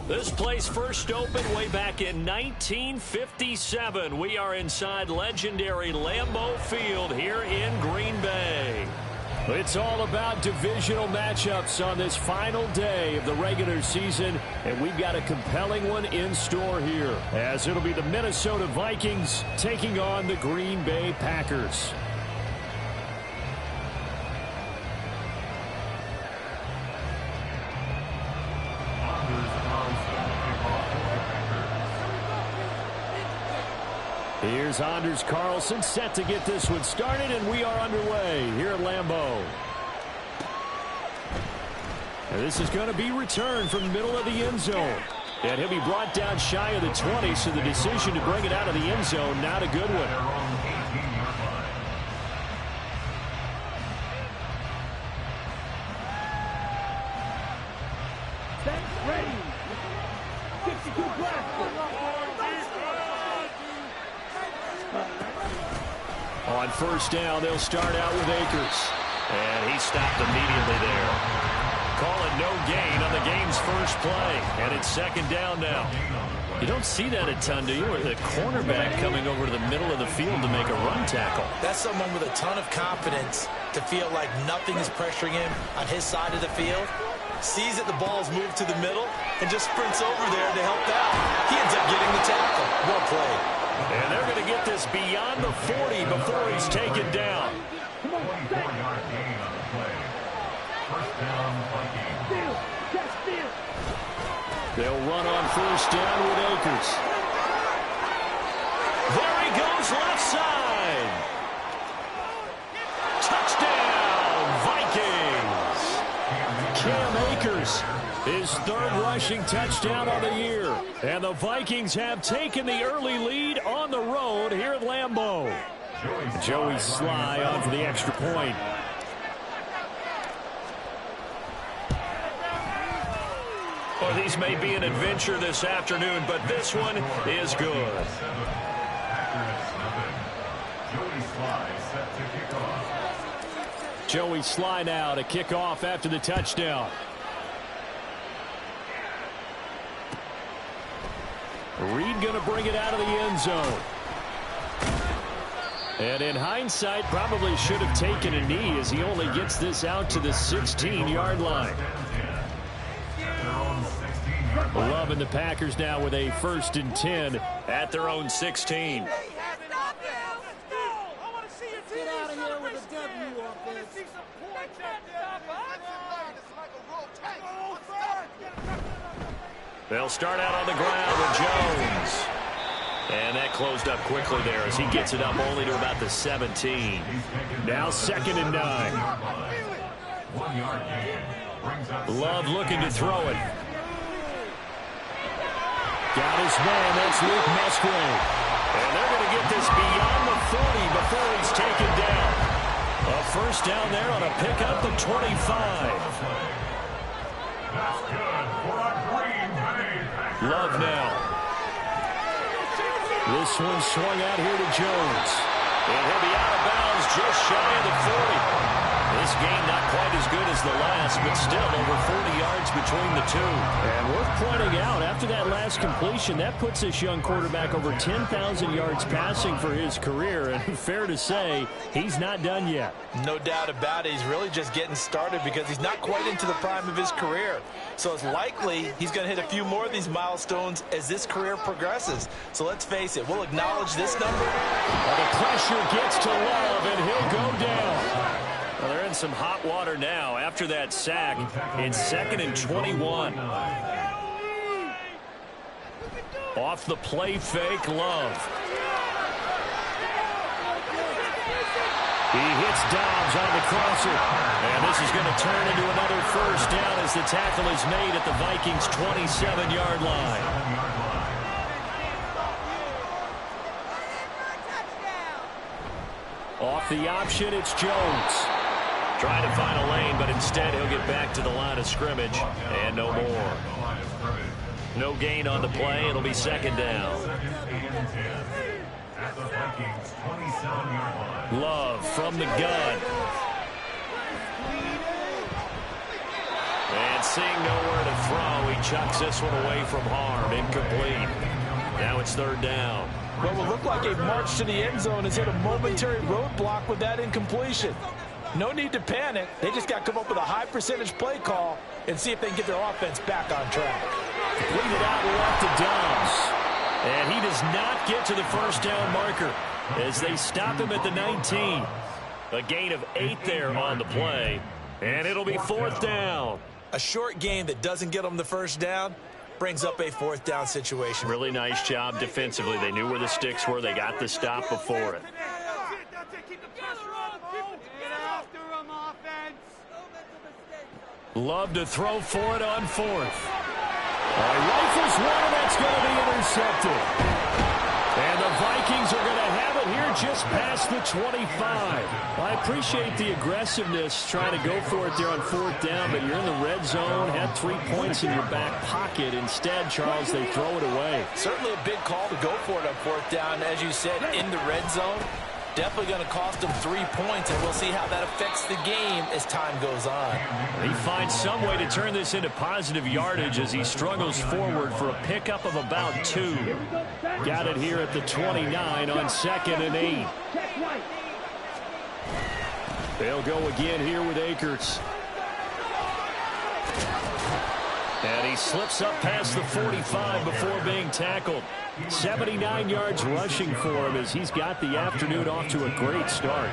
This place first opened way back in 1957. We are inside legendary Lambeau Field here in Green Bay. It's all about divisional matchups on this final day of the regular season, and we've got a compelling one in store here, as it'll be the Minnesota Vikings taking on the Green Bay Packers. Here's Anders Carlson set to get this one started, and we are underway here at Lambeau. And this is going to be returned from the middle of the end zone. And he'll be brought down shy of the 20, so the decision to bring it out of the end zone, not a good one. On first down, they'll start out with Akers. And he stopped immediately there. Call it no gain on the game's first play. And it's second down now. You don't see that a ton, do you? Or the cornerback coming over to the middle of the field to make a run tackle. That's someone with a ton of confidence to feel like nothing is pressuring him on his side of the field. Sees that the ball's moved to the middle and just sprints over there to help out. He ends up getting the tackle. Well played. And they're going to get this beyond the 40 before he's taken down. They'll run on first down with Akers. There he goes left side. Touchdown, Vikings. Cam Akers, his third rushing touchdown of the year. And the Vikings have taken the early lead on the road here at Lambeau. Joey Sly on for the extra point. Well, these may be an adventure this afternoon, but this one is good. Joey Sly now to kick off after the touchdown. Reed going to bring it out of the end zone. And in hindsight, probably should have taken a knee as he only gets this out to the 16-yard line. Love and the Packers now with a 1st and 10 at their own 16. Get out of here with a W on this. They'll start out on the ground with Jones. And that closed up quickly there as he gets it up only to about the 17. Now 2nd and 9. Love looking to throw it. Got his man, that's Luke Musgrave. And they're going to get this beyond the 40 before he's taken down. A first down there on a pickup of 25. Love now. This one swung out here to Jones. And he'll be out of bounds just shy of the 40. This game not quite as good as the last, but still over 40 yards between the two. And worth pointing out, after that last completion, that puts this young quarterback over 10,000 yards passing for his career. And fair to say, he's not done yet. No doubt about it. He's really just getting started because he's not quite into the prime of his career. So it's likely he's going to hit a few more of these milestones as this career progresses. So let's face it, we'll acknowledge this number. Well, the pressure gets to Love, and he'll go down. Well, they're in some hot water now after that sack. It's 2nd and 21. Off the play fake, Love. He hits Dobbs on the crosser. And this is going to turn into another first down as the tackle is made at the Vikings' 27-yard line. Off the option, it's Jones. Trying to find a lane, but instead he'll get back to the line of scrimmage. And no more. No gain on the play. It'll be 2nd down. Love from the gun. And seeing nowhere to throw, he he chucks this one away from harm. Incomplete. Now it's third down. What will look like a march to the end zone has hit a momentary roadblock with that incompletion. No need to panic. They just got to come up with a high percentage play call and see if they can get their offense back on track. Completed out left to Dobbs. And he does not get to the first down marker as they stop him at the 19. A gain of 8 there on the play. And it'll be fourth down. A short game that doesn't get them the first down brings up a fourth down situation. Really nice job defensively. They knew where the sticks were. They got the stop before it. Love to throw for it on fourth. Rifles one, and that's going to be intercepted. And the Vikings are going to have it here just past the 25. I appreciate the aggressiveness trying to go for it there on fourth down, but you're in the red zone, had 3 points in your back pocket. Instead, Charles, they throw it away. Certainly a big call to go for it on fourth down. As you said, in the red zone, definitely going to cost them 3 points, and we'll see how that affects the game as time goes on. He finds some way to turn this into positive yardage as he struggles forward for a pickup of about 2. Got it here at the 29 on 2nd and 8. They'll go again here with Akers. And he slips up past the 45 before being tackled. 79 yards rushing for him as he's got the afternoon off to a great start.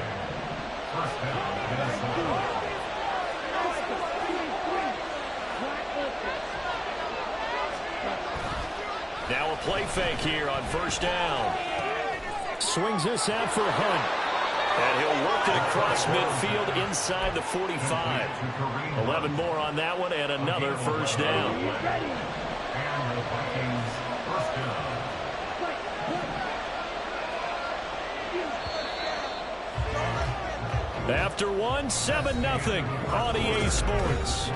Now a play fake here on first down. Swings this out for Hunt. And he'll work it across midfield inside the 45. 11 more on that one and another first down. After one, 7-0 on EA Sports.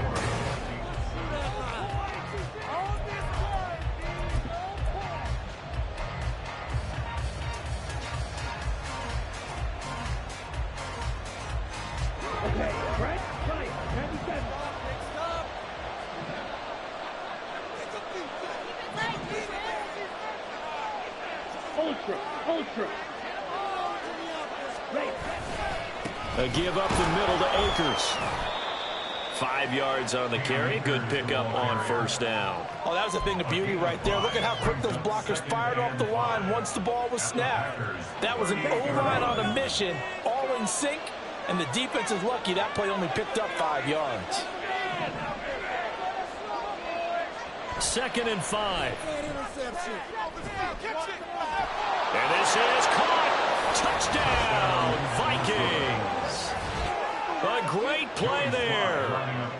A give up the middle to Akers. 5 yards on the carry. Good pickup on first down. Oh, that was a thing of beauty right there. Look at how quick those blockers fired off the line once the ball was snapped. That was an O-line on a mission, all in sync, and the defense is lucky that play only picked up 5 yards. 2nd and 5. And this is caught. Touchdown, Vikings. A great play there.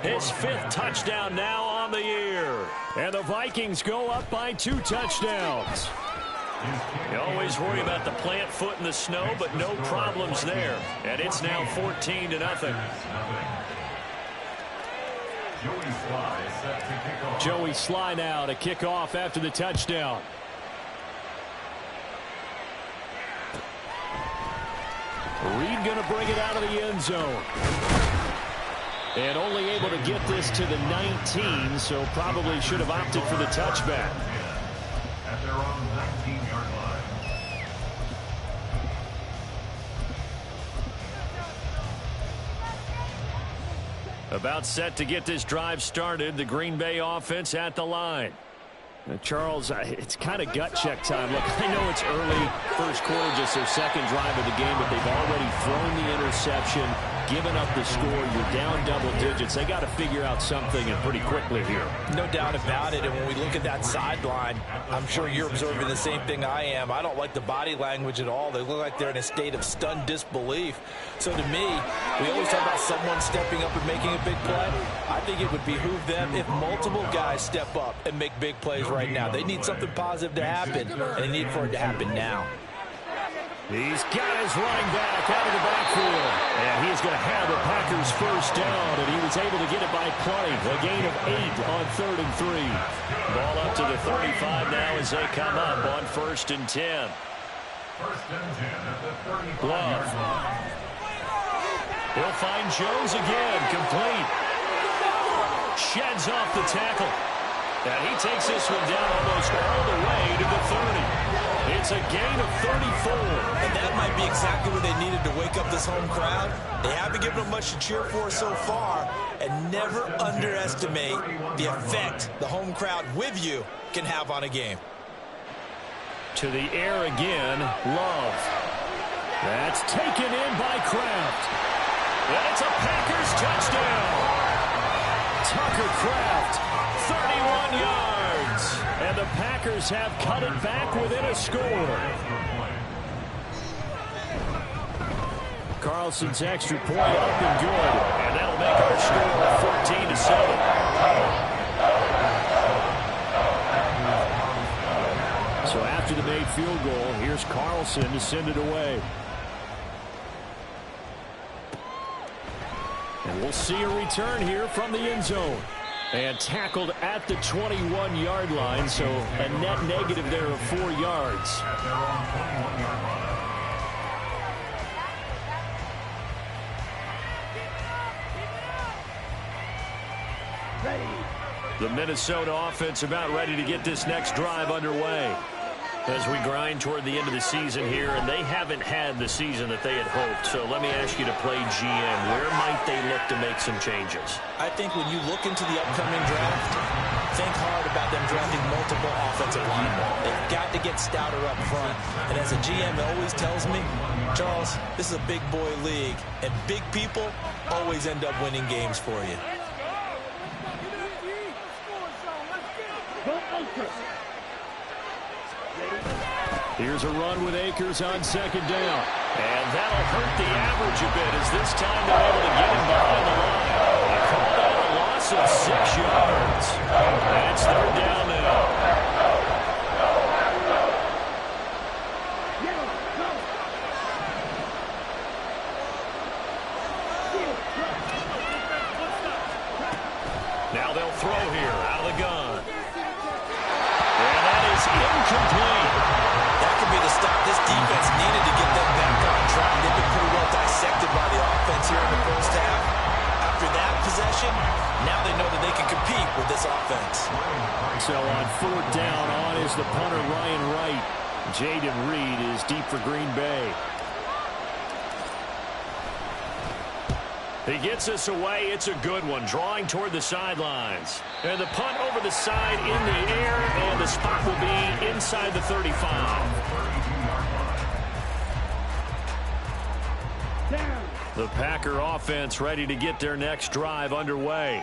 His 5th touchdown now on the year. And the Vikings go up by 2 touchdowns. You always worry about the plant foot in the snow, but no problems there. And it's now 14-0. Joey Sly now to kick off after the touchdown. Reed going to bring it out of the end zone. And only able to get this to the 19, so probably should have opted for the touchback. At their own 19-yard line. About set to get this drive started. The Green Bay offense at the line. Charles, it's kind of gut check time. Look, I know it's early, first quarter, just their second drive of the game, but they've already thrown the interception, given up the score. You're down double digits. They got to figure out something and pretty quickly here. No doubt about it. And when we look at that sideline, I'm sure you're observing the same thing I am. I don't like the body language at all. They look like they're in a state of stunned disbelief. So to me, we always talk about someone stepping up and making a big play. I think it would behoove them if multiple guys step up and make big plays right now. They need something positive to happen, and they need for it to happen now. He's got his running back out of the backfield. And he's going to have the Packers first down, and he was able to get it by plenty. A gain of 8 on 3rd and 3. Ball up to the 35 now as they come up on 1st and 10. First and 10 at the 35-yard Love. line. He'll find Jones again, complete. Sheds off the tackle. And he takes this one down almost all the way to the 30. It's a gain of 34. And that might be exactly what they needed to wake up this home crowd. They haven't given them much to cheer for so far. And never underestimate the effect the home crowd with you can have on a game. To the air again, Love. That's taken in by Kraft. And it's a Packers touchdown. Tucker Kraft, 31 yards. And the Packers have cut it back within a score. Carlson's extra point up and good. And that'll make our score 14-7. So after the made field goal, here's Carlson to send it away. And we'll see a return here from the end zone. And tackled at the 21-yard line, so a net negative there of 4 yards. At their own 21-yard line. The Minnesota offense about ready to get this next drive underway as we grind toward the end of the season here, and they haven't had the season that they had hoped. So let me ask you to play GM. Where might they look to make some changes? I think when you look into the upcoming draft, think hard about them drafting multiple offensive linemen. They've got to get stouter up front. And as a GM that always tells me, Charles, this is a big boy league, and big people always end up winning games for you. Here's a run with Akers on second down. And that'll hurt the average a bit as this time they're able to get him behind the line. They call that a loss of 6 yards. And it's third down now. Now they'll throw here out of the gun. And that is incomplete. That could be the stop this defense needed to get them back on track. They've been pretty well dissected by the offense here in the first half. After that possession, now they know that they can compete with this offense. So on fourth down, on is the punter Ryan Wright. Jaden Reed is deep for Green Bay. He gets us away. It's a good one, drawing toward the sidelines. And the punt over the side in the air, and the spot will be inside the 35. The Packer offense ready to get their next drive underway.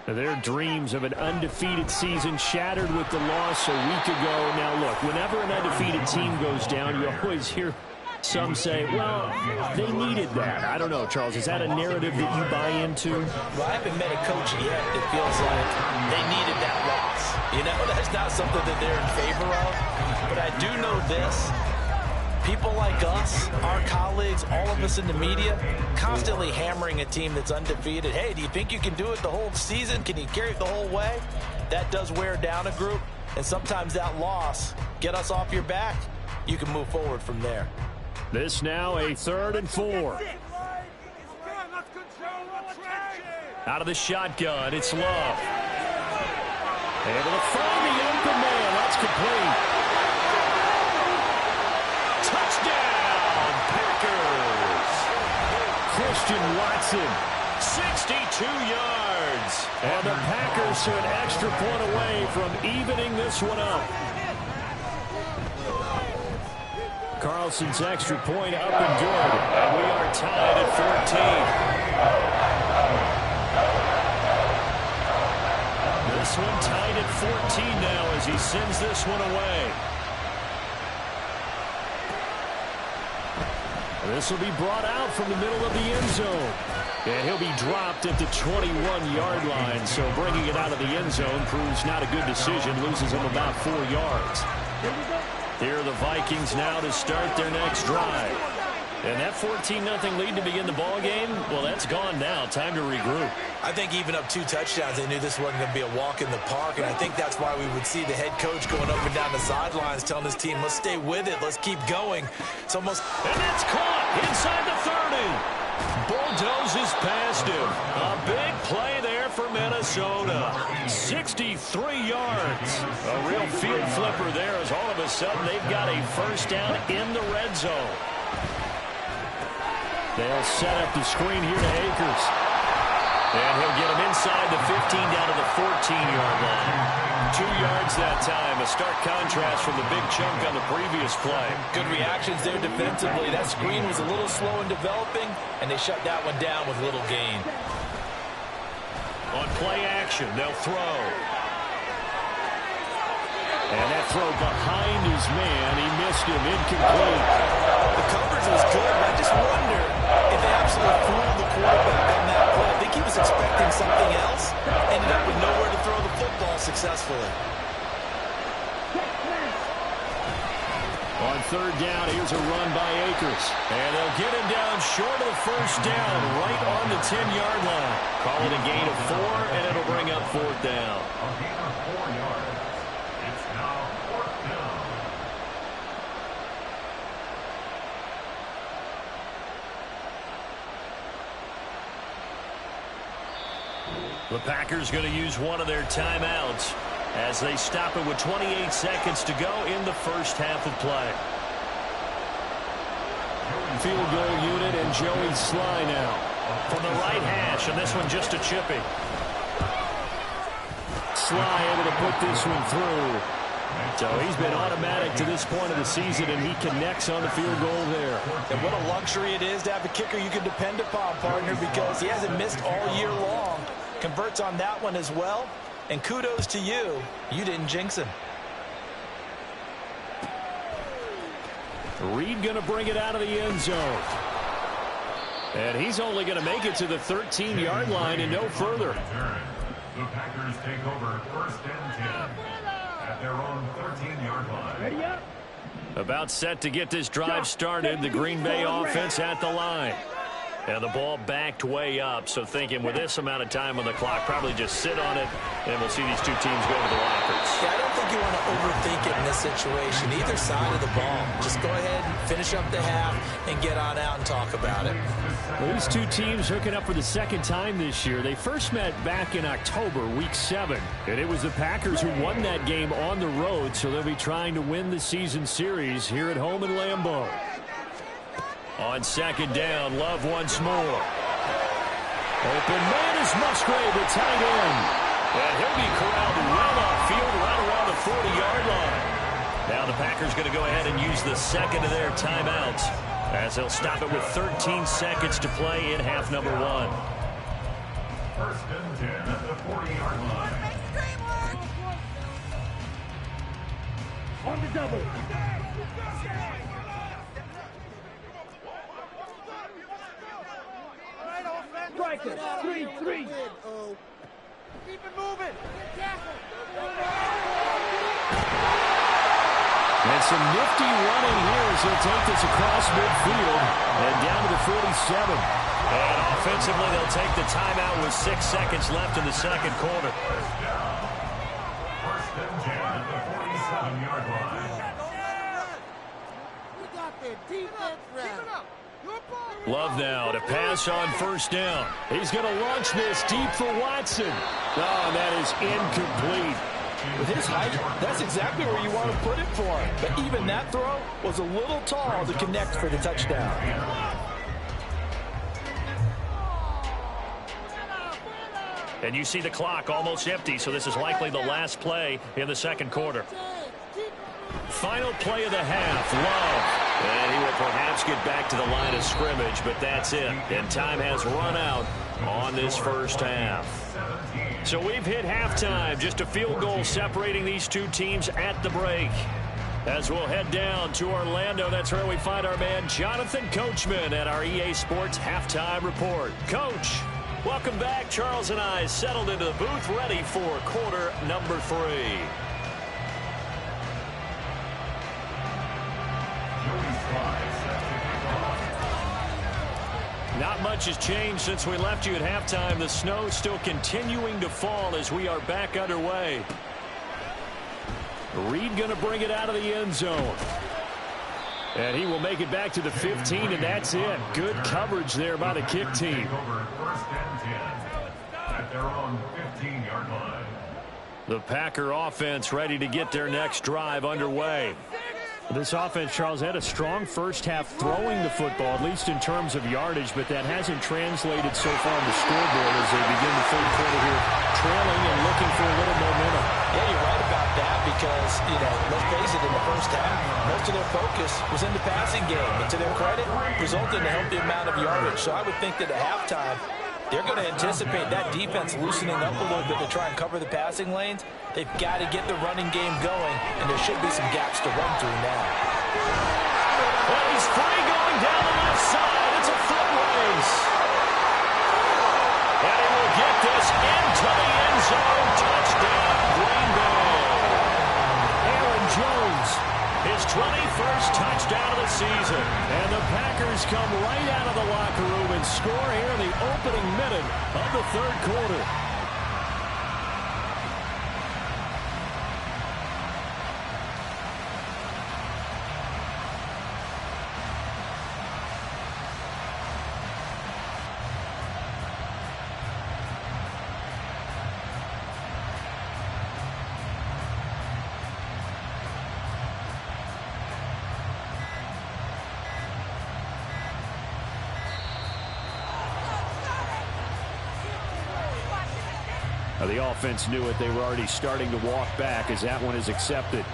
Their dreams of an undefeated season shattered with the loss a week ago. Now, look, whenever an undefeated team goes down, you always hear some say, well, they needed that. I don't know, Charles. Is that a narrative that you buy into? Well, I haven't met a coach yet that feels like they needed that loss. You know, that's not something that they're in favor of. But I do know this. People like us, our colleagues, all of us in the media, constantly hammering a team that's undefeated. Hey, do you think you can do it the whole season? Can you carry it the whole way? That does wear down a group. And sometimes that loss, get us off your back, you can move forward from there. This now a 3rd and 4. Out of the shotgun, it's Love. Able to find the open man. That's complete. Touchdown, Packers. Christian Watson, 62 yards. And the Packers are an extra point away from evening this one up. Carlson's extra point up and good. And we are tied at 14. This one tied at 14 now as he sends this one away. This will be brought out from the middle of the end zone. And he'll be dropped at the 21-yard line. So bringing it out of the end zone proves not a good decision. Loses him about 4 yards. Here are the Vikings now to start their next drive. And that 14-0 lead to begin the ball game, well, that's gone now. Time to regroup. I think even up 2 touchdowns, they knew this wasn't going to be a walk in the park, and I think that's why we would see the head coach going up and down the sidelines telling his team, let's stay with it, let's keep going. It's almost... And that's caught inside the 30. Bulldozes past him. A big play there for Minnesota. 63 yards. A real field flipper there as all of a sudden they've got a first down in the red zone. They'll set up the screen here to Akers. And he'll get him inside the 15 down to the 14-yard line. 2 yards that time. A stark contrast from the big chunk on the previous play. Good reactions there defensively. That screen was a little slow in developing, and they shut that one down with little gain. On play action, they'll throw. And that throw behind his man. He missed him. Incomplete. The coverage was good, but I just wonder if they absolutely fooled the quarterback on that play. I think he was expecting something else. Ended up with nowhere to throw the football successfully. On third down, here's a run by Akers. And they'll get him down short of the first down, right on the 10-yard line. Call it a gain of 4, and it'll bring up fourth down. A gain of 4 yards. It's now fourth down. The Packers going to use one of their timeouts as they stop it with 28 seconds to go in the first half of play. Field goal unit and Joey Sly now from the right hash, and this one just a chippy. Sly able to put this one through. So he's been automatic to this point of the season, and he connects on the field goal there. And what a luxury it is to have a kicker you can depend upon, partner, because he hasn't missed all year long. Converts on that one as well. And kudos to you. You didn't jinx him. Reed going to bring it out of the end zone. And he's only going to make it to the 13-yard line and no further. The Packers take over first and 10 at their own 13-yard line. Ready up. About set to get this drive started. The Green Bay offense at the line. And the ball backed way up, so thinking with this amount of time on the clock, probably just sit on it, and we'll see these two teams go to the lockers. Yeah, I don't think you want to overthink it in this situation, either side of the ball. Just go ahead and finish up the half and get on out and talk about it. Well, these two teams hooking up for the second time this year. They first met back in October, week 7, and it was the Packers who won that game on the road, so they'll be trying to win the season series here at home in Lambeau. On second down, Love once more. Open man is Musgrave, the tight end. And he'll be corralled well off-field right around the 40-yard line. Now the Packers going to go ahead and use the second of their timeouts as they'll stop it with 13 seconds to play in half number 1. First and 10 at the 40-yard line. On the double. Striker, 3-3. Keep it moving. And some nifty running here as they'll take this across midfield and down to the 47. And offensively, they'll take the timeout with 6 seconds left in the second quarter. First and 10 at the 47-yard line. We got the defense ready. Love now to pass on first down. He's going to launch this deep for Watson. Oh, that is incomplete. With his height, that's exactly where you want to put it for him. But even that throw was a little tall to connect for the touchdown. And you see the clock almost empty, so this is likely the last play in the second quarter. Final play of the half, Love. And he will perhaps get back to the line of scrimmage, but that's it. And time has run out on this first half. So we've hit halftime, just a field goal separating these two teams at the break. As we'll head down to Orlando, that's where we find our man Jonathan Coachman at our EA Sports Halftime Report. Coach, welcome back. Charles and I settled into the booth, ready for quarter number 3. Not much has changed since we left you at halftime. The snow still continuing to fall as we are back underway. Reed going to bring it out of the end zone. And he will make it back to the 15, and that's it. Good coverage there by the kick team. at their own 15-yard line. The Packer offense ready to get their next drive underway. This offense, Charles, had a strong first half throwing the football, at least in terms of yardage, but that hasn't translated so far on the scoreboard as they begin the third quarter here, trailing and looking for a little momentum. Yeah, you're right about that because, let's face it, in the first half, most of their focus was in the passing game. And to their credit, resulted in a healthy amount of yardage. So I would think that at halftime, they're going to anticipate that defense loosening up a little bit to try and cover the passing lanes. They've got to get the running game going, and there should be some gaps to run through now. Well, he's free going down the left side. It's a foot race. And he will get this into the end zone. Touchdown, Green Bay. Aaron Jones, his 21st touchdown of the season. And the Packers come right out of the locker room and score here in the opening minute of the third quarter. The offense knew it. They were already starting to walk back as that one is accepted.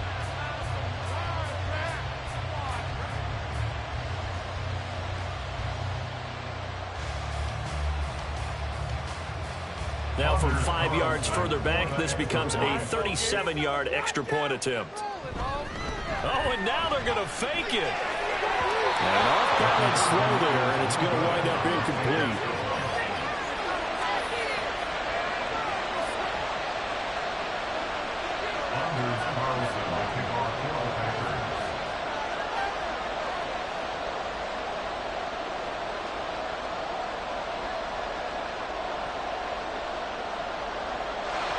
Now from 5 yards further back, this becomes a 37-yard extra point attempt. Oh, and now they're going to fake it. And off balance throw there, and it's going to wind up incomplete.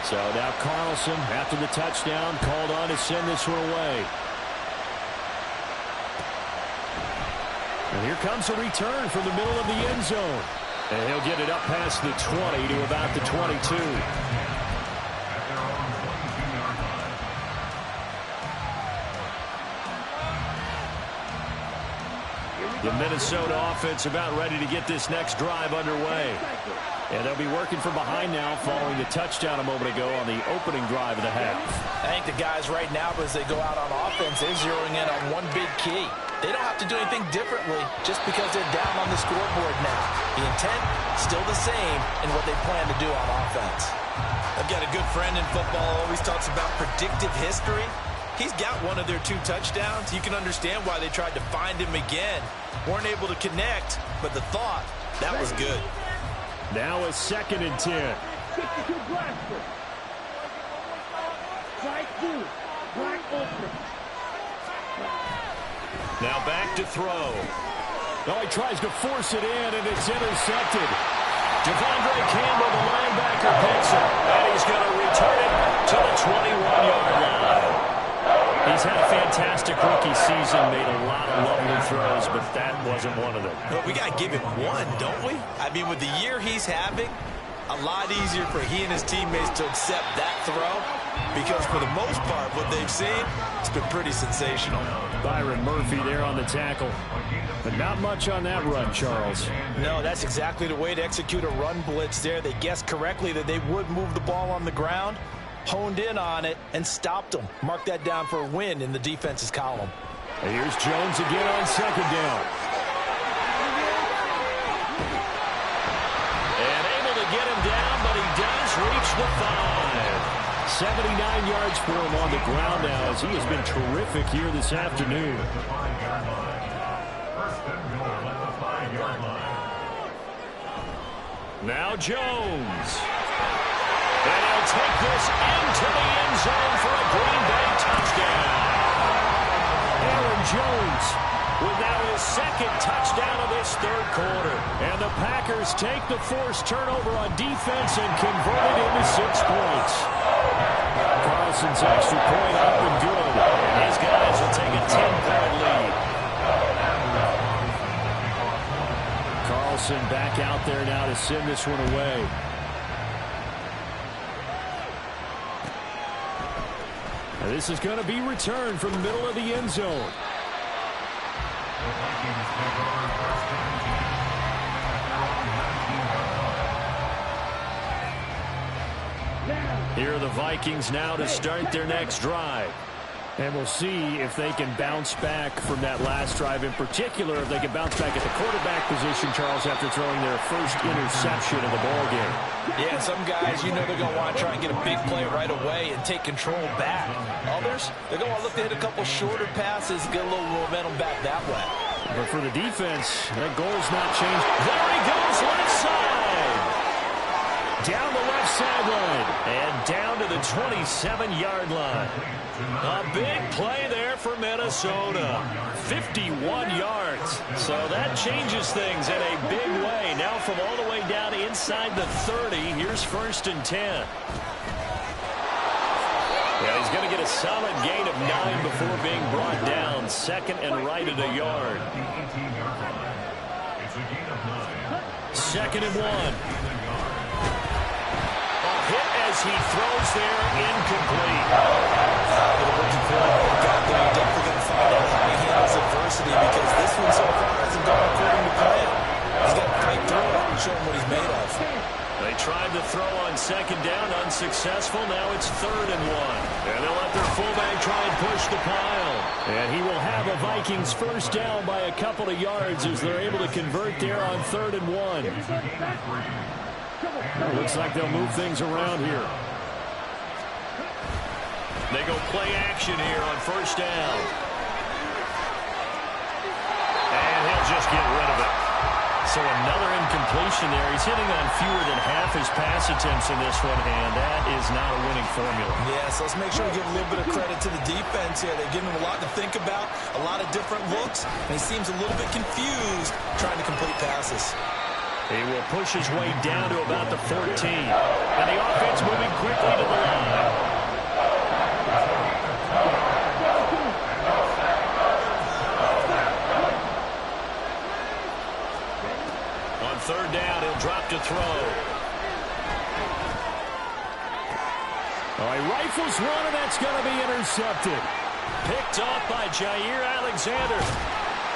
So now Carlson, after the touchdown, called on to send this one away. And here comes a return from the middle of the end zone. And he'll get it up past the 20 to about the 22. The Minnesota offense about ready to get this next drive underway. And they'll be working from behind now following the touchdown a moment ago on the opening drive of the half. I think the guys right now, as they go out on offense, they're zeroing in on one big key. They don't have to do anything differently just because they're down on the scoreboard now. The intent, still the same in what they plan to do on offense. I've got a good friend in football who always talks about predictive history. He's got one of their 2 touchdowns. You can understand why they tried to find him again. Weren't able to connect, but the thought, that was good. Now a 2nd and 10. Now back to throw. Oh, he tries to force it in, and it's intercepted. Devondre Campbell, the linebacker, picks it, and he's going to return it to the 21-yard line. He's had a fantastic rookie season, made a lot of lovely throws, but that wasn't one of them. But we got to give him one, don't we? I mean, with the year he's having, a lot easier for he and his teammates to accept that throw because for the most part, what they've seen, it's been pretty sensational. Byron Murphy there on the tackle, but not much on that run, Charles. No, that's exactly the way to execute a run blitz there. They guessed correctly that they would move the ball on the ground, honed in on it, and stopped them. Mark that down for a win in the defense's column. And here's Jones again on 2nd down. And able to get him down, but he does reach the 5. 79 yards for him on the ground now as he has been terrific here this afternoon. Now Jones. And he'll take this into the end zone for a Green Bay touchdown. Aaron Jones with now his 2nd touchdown of this third quarter. And the Packers take the forced turnover on defense and convert it into 6 points. Carlson's extra point up and good. His guys will take a 10-point lead. Carlson back out there now to send this one away. And this is going to be returned from the middle of the end zone. The Vikings take over first and 10 at their own 19-yard line. Here are the Vikings now to start their next drive. And we'll see if they can bounce back from that last drive. In particular, if they can bounce back at the quarterback position, Charles, after throwing their first interception of the ball game. Yeah, some guys, you know they're going to want to try and get a big play right away and take control back. Others, they're going to look to hit a couple shorter passes, get a little momentum back that way. But for the defense, that goal's not changed. There he goes, left side. Down the left sideline and down to the 27-yard line. A big play there for Minnesota. 51 yards. So that changes things in a big way. Now from all the way down inside the 30, here's first and 10. Yeah, he's going to get a solid gain of 9 before being brought down. Second and right at a yard. It's a gain of 9. Second and 1. Hit as he throws there, incomplete. With a rookie quarterback out there, you're definitely going to find out how he handles adversity because this one so far hasn't gone according to plan. He's got to fight through it and show him what he's made of. They tried to throw on second down, unsuccessful. Now it's third and 1. And they'll let their fullback try and push the pile. And he will have a Vikings first down by a couple of yards as they're able to convert there on third and 1. Looks like they'll move things around here. They go play action here on first down. And he'll just get rid of it. So another incompletion there. He's hitting on fewer than half his pass attempts in this one, and that is not a winning formula. Yeah, so let's make sure we give a little bit of credit to the defense here. They've given him a lot to think about, a lot of different looks, and he seems a little bit confused trying to complete passes. He will push his way down to about the 14. And the offense moving quickly to the line. On third down, he'll drop to throw. All right, rifles one, and that's going to be intercepted. Picked off by Jair Alexander.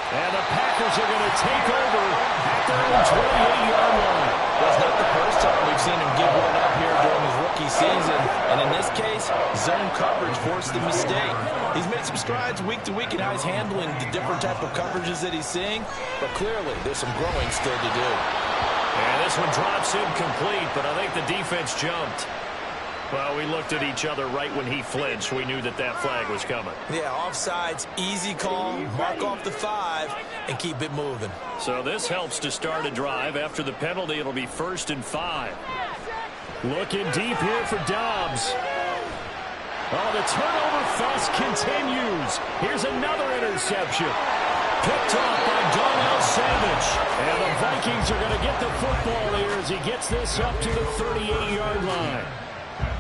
And the Packers are going to take over at their own 28-yard line. Well, it's not the first time we've seen him give one up here during his rookie season. And in this case, zone coverage forced the mistake. He's made some strides week to week in how he's handling the different type of coverages that he's seeing. But clearly, there's some growing still to do. And this one drops incomplete, but I think the defense jumped. Well, we looked at each other right when he flinched. We knew that that flag was coming. Yeah, offsides, easy call, mark off the 5, and keep it moving. So this helps to start a drive. After the penalty, it'll be first and 5. Looking deep here for Dobbs. Oh, the turnover fest continues. Here's another interception. Picked off by Darnell Savage. And the Vikings are going to get the football here as he gets this up to the 38-yard line.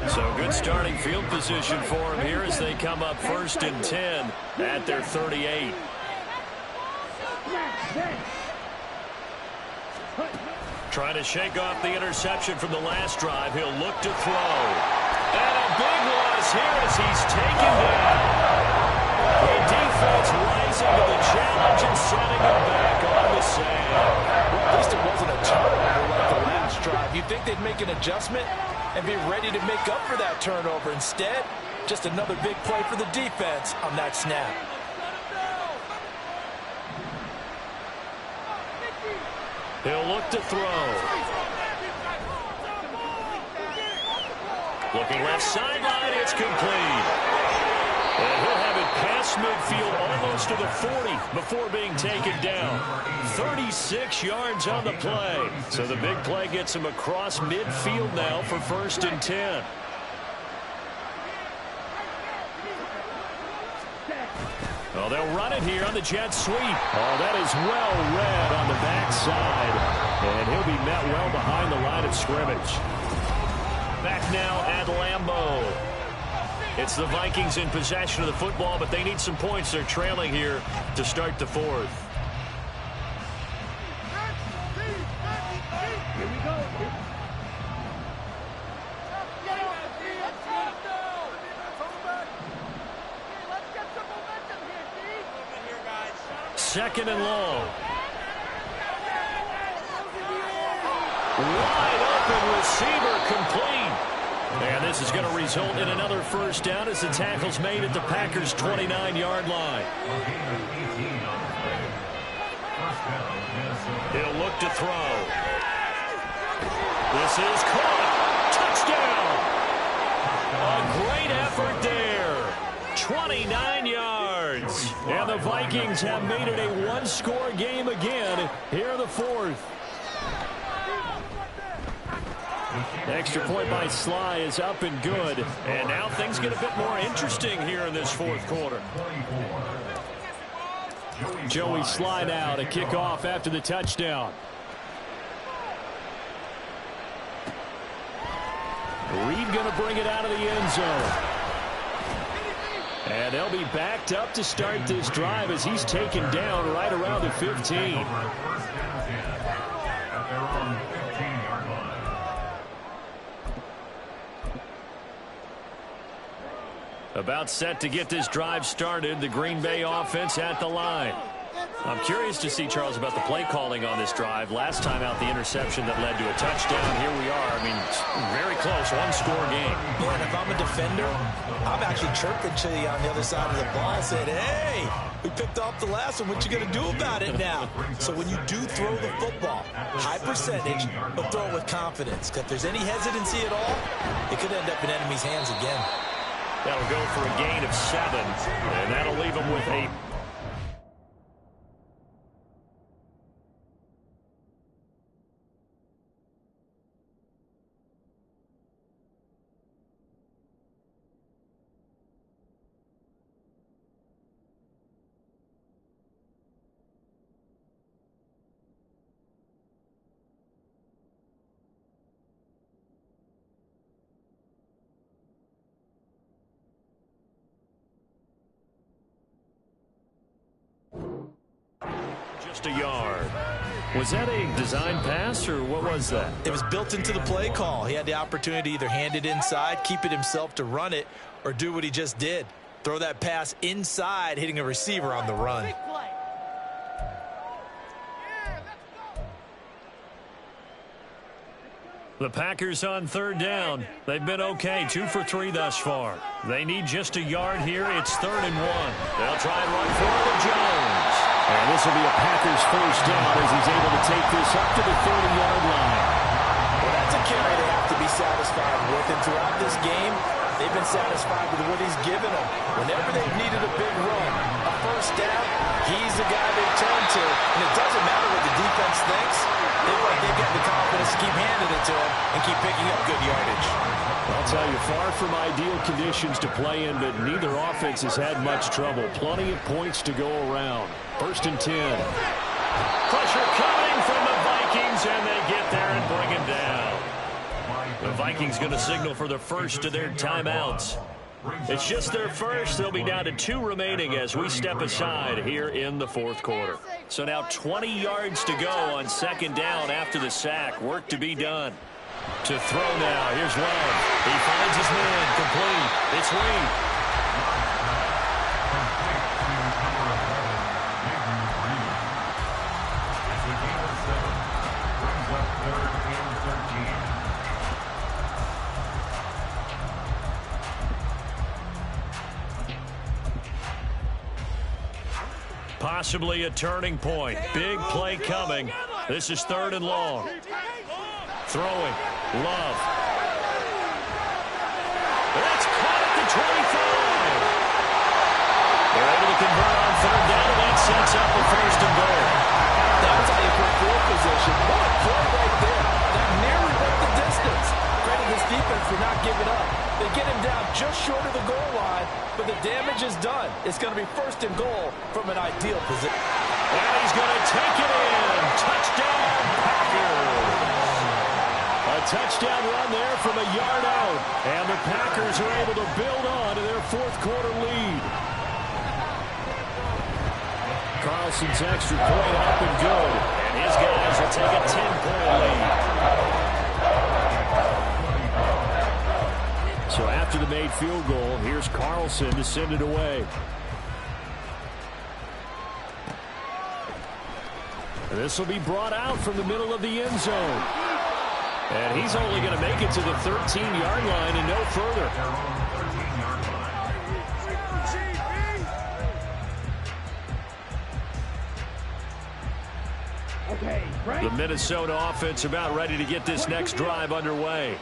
So good starting field position for him here as they come up first and 10 at their 38. Trying to shake off the interception from the last drive. He'll look to throw. And a big loss here as he's taken down. The defense rising to the challenge and sending him back on the sand. Well, at least it wasn't a turnover like the last drive. You'd think they'd make an adjustment and be ready to make up for that turnover. Instead, just another big play for the defense on that snap. He'll look to throw. Looking left sideline, it's complete. And he'll have it past midfield almost to the 40 before being taken down. 36 yards on the play. So the big play gets him across midfield now for first and 10. Oh, they'll run it here on the jet sweep. Oh, that is well read on the backside. And he'll be met well behind the line of scrimmage. Back now at Lambeau. It's the Vikings in possession of the football, but they need some points. They're trailing here to start the fourth. Here we go. 2nd and long. Wide open receiver complete. And this is going to result in another first down as the tackle's made at the Packers' 29-yard line. He'll look to throw. This is caught. Touchdown. A great effort there. 29 yards. And the Vikings have made it a one-score game again here in the fourth. Extra point by Sly is up and good. And now things get a bit more interesting here in this fourth quarter. Joey Sly now to kick off after the touchdown. Reed going to bring it out of the end zone. And they'll be backed up to start this drive as he's taken down right around the 15. About set to get this drive started, the Green Bay offense at the line. I'm curious to see, Charles, about the play calling on this drive. Last time out, the interception that led to a touchdown. Here we are. I mean, very close, one-score game. Yeah, and if I'm a defender, I'm actually chirping to you on the other side of the ball, saying, hey, we picked off the last one. What you going to do about it now? So when you do throw the football, high percentage, but throw it with confidence. Because if there's any hesitancy at all, it could end up in enemy's hands again. That'll go for a gain of 7, and that'll leave them with a... Just a yard. Was that a design pass, or what was that? It was built into the play call. He had the opportunity to either hand it inside, keep it himself to run it, or do what he just did. Throw that pass inside, hitting a receiver on the run. The Packers on 3rd down. They've been okay, 2 for 3 thus far. They need just a yard here. It's 3rd and 1. They'll try and run for it with Jones. And this will be a Packers first down as he's able to take this up to the 30-yard line. Well, that's a carry they have to be satisfied with. And throughout this game, they've been satisfied with what he's given them. Whenever they've needed a big run, a first down, he's the guy they turn to. And it doesn't matter what the defense thinks. They've got the confidence to keep handing it to him and keep picking up good yardage. I'll tell you, far from ideal conditions to play in, but neither offense has had much trouble. Plenty of points to go around. 1st and 10. Pressure coming from the Vikings, and they get there and bring him down. The Vikings going to signal for the first of their timeouts. It's just their first. They'll be down to 2 remaining as we step aside here in the fourth quarter. So now 20 yards to go on 2nd down after the sack. Work to be done. To throw now. Here's Love. He finds his man. Complete. It's Reed. Possibly a turning point. Big play coming. This is 3rd and long. Throwing. Love. That's caught at the 25. They're able to convert on 3rd down, and that sets up the 1st and goal. That's how you put field position. What play right there. That nearly went the distance. Credit this defense for not giving up. They get him down just short of the goal line, but the damage is done. It's going to be 1st and goal from an ideal position. And he's going to take it in. Touchdown, Packers. A touchdown run there from a yard out. And the Packers are able to build on to their fourth quarter lead. Carlson's extra point up and good. And his guys will take a 10-point lead. So after the made field goal, here's Carlson to send it away. This will be brought out from the middle of the end zone. And he's only going to make it to the 13-yard line and no further. Their own 13-yard line. The Minnesota offense about ready to get this next drive underway.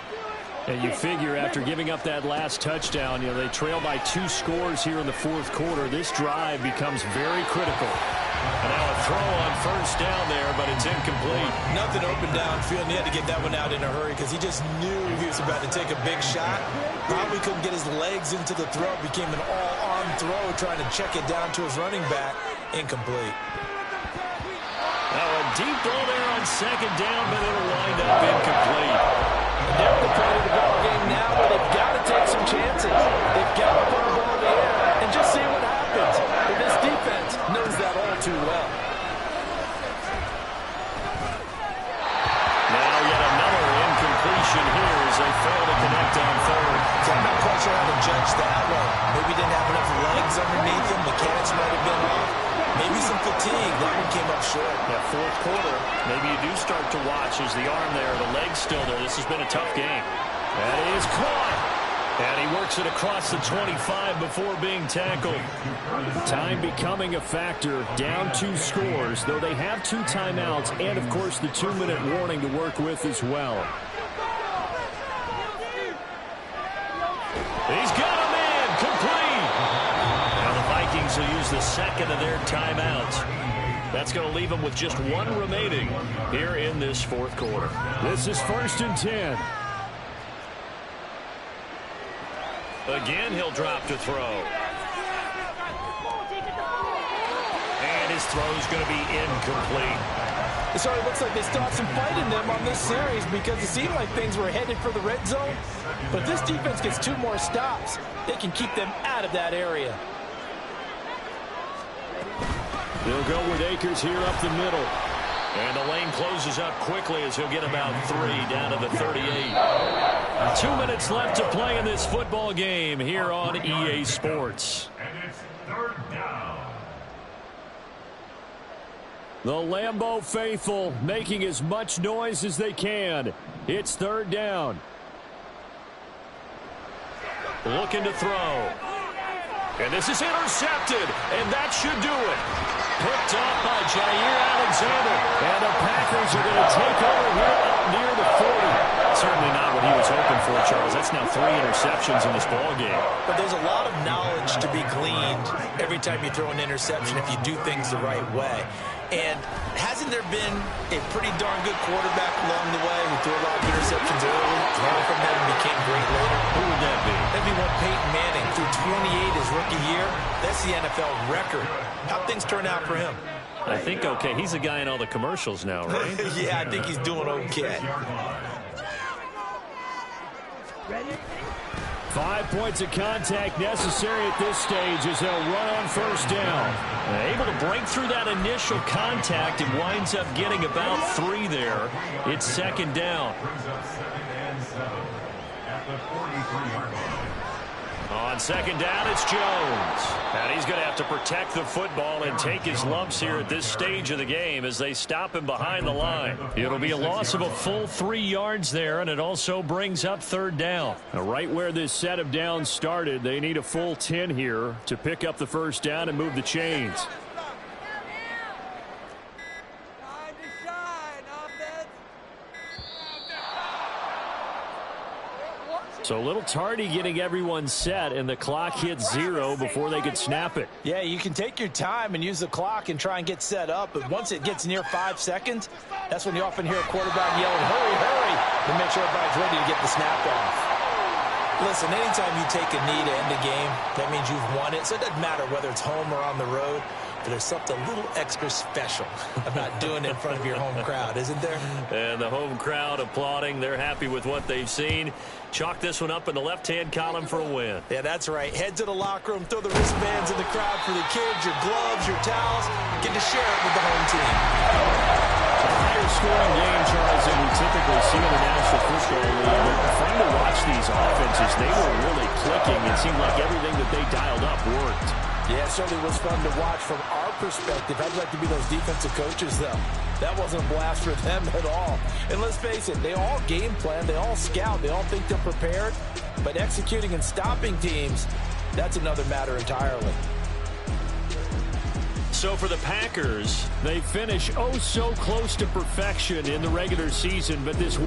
And you figure after giving up that last touchdown, they trail by 2 scores here in the fourth quarter. This drive becomes very critical. And now a throw on first down there, but it's incomplete. Nothing open downfield, and he had to get that one out in a hurry because he just knew he was about to take a big shot. Probably couldn't get his legs into the throw. Became an all-arm throw, trying to check it down to his running back. Incomplete. Now a deep ball there on second down, but it'll wind up incomplete. They're at the point of the ball game now where they've got to take some chances. They've got to put the ball in the air and just see what happens. But this defense knows that all too well. Now yet another incompletion here as they fail to connect on third. So I'm not quite sure how to judge that one. Maybe didn't have enough legs underneath him. Mechanics might have been off. Maybe some fatigue. That one came up short. Yeah, fourth quarter, maybe you do start to watch as the arm there, the leg's still there. This has been a tough game. That is caught. And he works it across the 25 before being tackled. Time becoming a factor. Down 2 scores, though they have 2 timeouts and, of course, the 2-minute warning to work with as well. He's got him in. Complete. Now the Vikings will use the second of their timeouts. That's going to leave them with just 1 remaining here in this fourth quarter. This is 1st and 10. Again, he'll drop to throw. And his throw is going to be incomplete. It sort of looks like they still have some fight in them on this series because it seemed like things were headed for the red zone. But if this defense gets 2 more stops, they can keep them out of that area. They'll go with Akers here up the middle. And the lane closes up quickly as he'll get about 3 down to the 38. 2 minutes left to play in this football game here on EA Sports. And it's 3rd down. The Lambeau faithful making as much noise as they can. It's 3rd down. Looking to throw. And this is intercepted. And that should do it. Picked up by Jair Alexander. And the Packers are going to take over here up near the 40. Certainly not what he was hoping for, Charles. That's now 3 interceptions in this ball game. But there's a lot of knowledge to be gleaned every time you throw an interception if you do things the right way. And hasn't there been a pretty darn good quarterback along the way who threw a lot of interceptions early, learned from them, and became great later? Who would that be? That'd be one Peyton Manning. Threw 28 his rookie year. That's the NFL record. How'd things turn out for him? I think okay. He's a guy in all the commercials now, right? Yeah, I think he's doing okay. 5 points of contact necessary at this stage as they'll run on first down. Able to break through that initial contact and winds up getting about 3 there. It's 2nd down. Brings up 2nd and 7 at the 43-yard line. On 2nd down, it's Jones. And he's going to have to protect the football and take his lumps here at this stage of the game as they stop him behind the line. It'll be a loss of a full 3 yards there, and it also brings up 3rd down. Now, right where this set of downs started, they need a full 10 here to pick up the first down and move the chains. So a little tardy getting everyone set, and the clock hits 0 before they could snap it. Yeah, you can take your time and use the clock and try and get set up, but once it gets near 5 seconds, that's when you often hear a quarterback yelling, hurry, hurry, to make sure everybody's ready to get the snap off. Listen, anytime you take a knee to end a game, that means you've won it. So it doesn't matter whether it's home or on the road, but there's something a little extra special about doing it in front of your home crowd, isn't there? And the home crowd applauding. They're happy with what they've seen. Chalk this one up in the left-hand column for a win. Yeah, that's right. Head to the locker room, throw the wristbands in the crowd for the kids, your gloves, your towels. Get to share it with the home team. A higher scoring game, Charles, than we typically see in the National Football League. Fun to watch these offenses. They were really clicking. It seemed like everything that they dialed up worked. Yeah, it certainly was fun to watch from our perspective. I'd like to be those defensive coaches, though. That wasn't a blast for them at all. And let's face it, they all game plan, they all scout, they all think they're prepared. But executing and stopping teams, that's another matter entirely. So for the Packers, they finish oh so close to perfection in the regular season, but this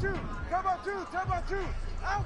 two. Time out two. Out.